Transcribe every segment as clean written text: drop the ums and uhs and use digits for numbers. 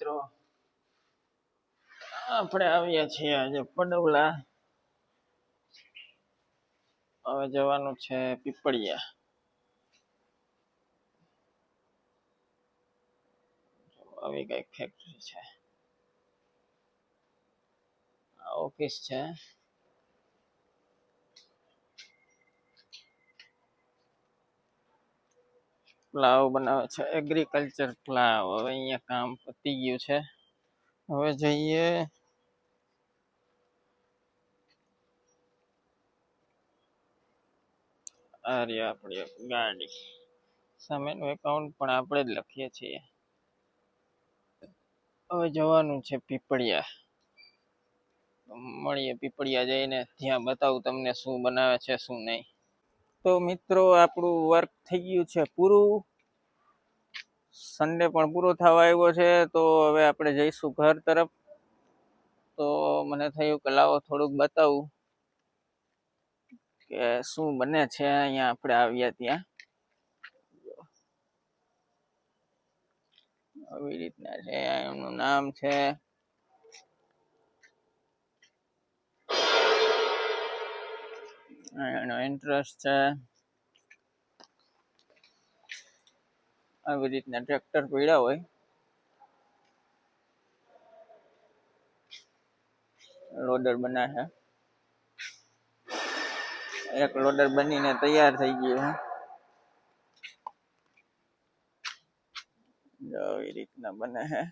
મિત્રો આપણે આવ્યા છીએ આજે પડવલા. હવે જવાનું છે પીપળિયા. આવી કઈક ફેક્ટરી છે, ઓફિસ છે. પ્લાવ બનાવે છે, એગ્રીકલ્ચર પ્લાવ. હવે અહીંયા કામ પતી ગયું છે. હવે જઈએ આ રહી આપણી ગાડી. સામેનું એકાઉન્ટ પણ આપણે જ લખીએ છીએ. હવે જવાનું છે પીપળિયા. મળીએ પીપળિયા જઈને, ત્યાં બતાવું તમને શું બનાવે છે શું નહીં. તો મિત્રો આપણું વર્ક થઈ ગયું છે પૂરું. સન્ડે પણ પૂરો થવા આવ્યો છે, તો હવે આપણે જઈશું ઘર તરફ. તો મને થયું કે લાવો થોડુંક બતાવું કે શું બને છે અહીંયા આપણે આવ્યા ત્યાં. આવી રીતના છે, એમનું નામ છે એનો ઇન્ટરેસ્ટ છે. આવી રીતના ટ્રેક્ટર પડ્યા હોય, લોડર બને છે. એક લોડર બનીને તૈયાર થઈ ગયું છે. આવી રીતના બને છે.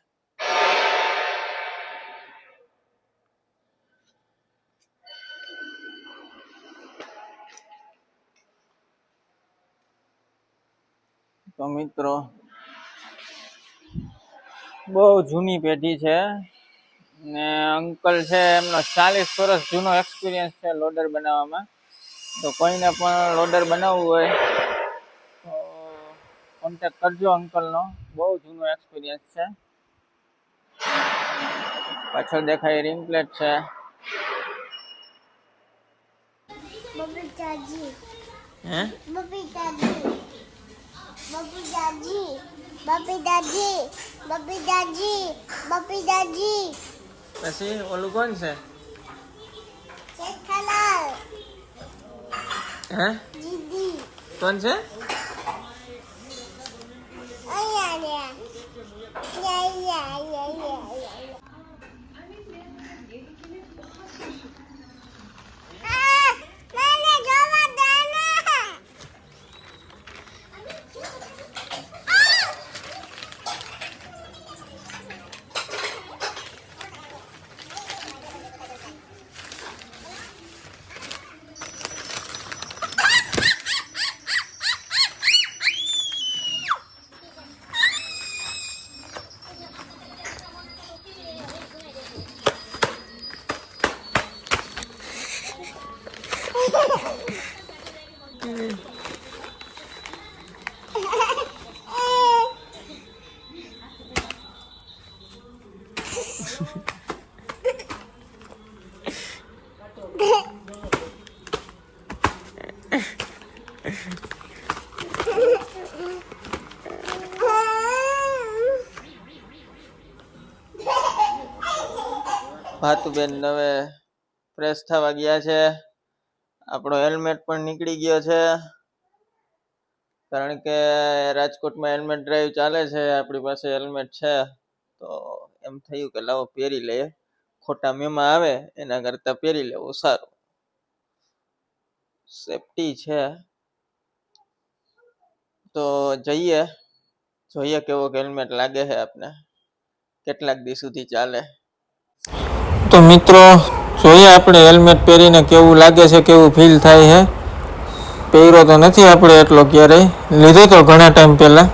તો મિત્રો બહુ જૂની પેઢી છે ને અંકલ છે, એમનો 40 વર્ષ જૂનો એક્સપિરિયન્સ છે લોડર બનાવવામાં. તો કોઈને પણ લોડર બનાવવું હોય તો કોન્ટેક્ટ કરજો અંકલનો. બહુ જૂનો એક્સપિરિયન્સ છે. પાછળ દેખાય રિંગ પ્લેટ છે. બબીતાજી હે બબીતાજી બબીતાજી બબીતાજી બબીતાજી બબીતાજી. પછી ઓલું કોણ છે? જેઠાલાલ હે જીદી કોણ છે? ભાતુબેન હવે ફ્રેશ થવા ગયા છે. આપણો હેલ્મેટ પણ નીકળી ગયો છે, કારણ કે રાજકોટમાં હેલ્મેટ ડ્રાઈવ ચાલે છે. આપણી પાસે હેલ્મેટ છે, તો એમ થયું કે લાવો પહેરી લઈએ. ખોટા મેમાં આવે એના કરતાં પહેરી લેવું સારું. સેફટી છે. તો જોઈએ કેવો હેલ્મેટ લાગે છે આપને, કેટલાક દી સુધી ચાલે. તો મિત્રો જોઈએ આપણે હેલ્મેટ પહેરીને કેવું લાગે છે, કેવું ફીલ થાય છે. પહેર્યો તો નથી આપણે એટલો ક્યારેય, લીધો તો ઘણા ટાઈમ પહેલાં.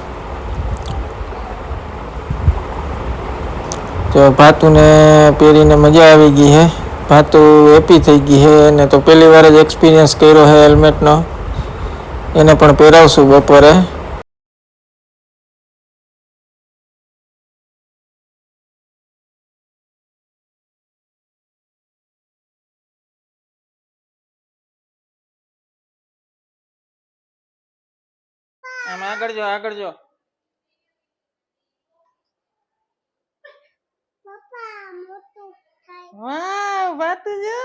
તો ભાતુને પહેરીને મજા આવી ગઈ છે. ભાતુ હેપી થઈ ગઈ છે. એને તો પહેલી વાર જ એક્સપિરિયન્સ કર્યો છે હેલ્મેટનો. એને પણ પહેરાવશું બપોરે. આમ આગળ જો વાહ વાત જો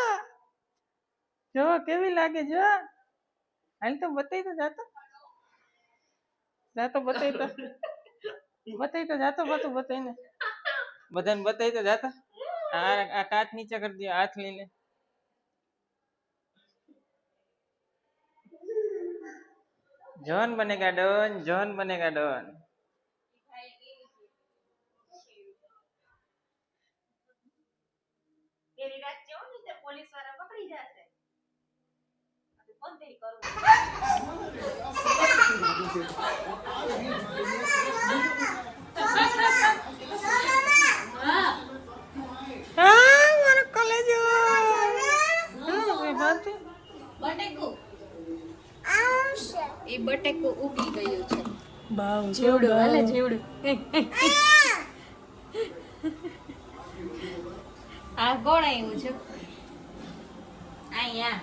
જો કેવી લાગે જો હાલ તો બતાઈ તો જાતો બતાઈ તો જાતો પાછું બતાઈને બધાને બતાઈ તો જાતા આ કાચ નીચે કરી દે હાથ લઈને जॉन बनेगा डॉन પોલીસ વાળા પકડી જશે એ બટેકું ઉગી ગયું છે જેવડું હાલે જેવડું આ કોણ આવ્યું છે અહીંયા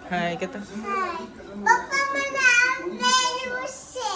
हाय कहता પપ્પા મને આ પહેર્યું છે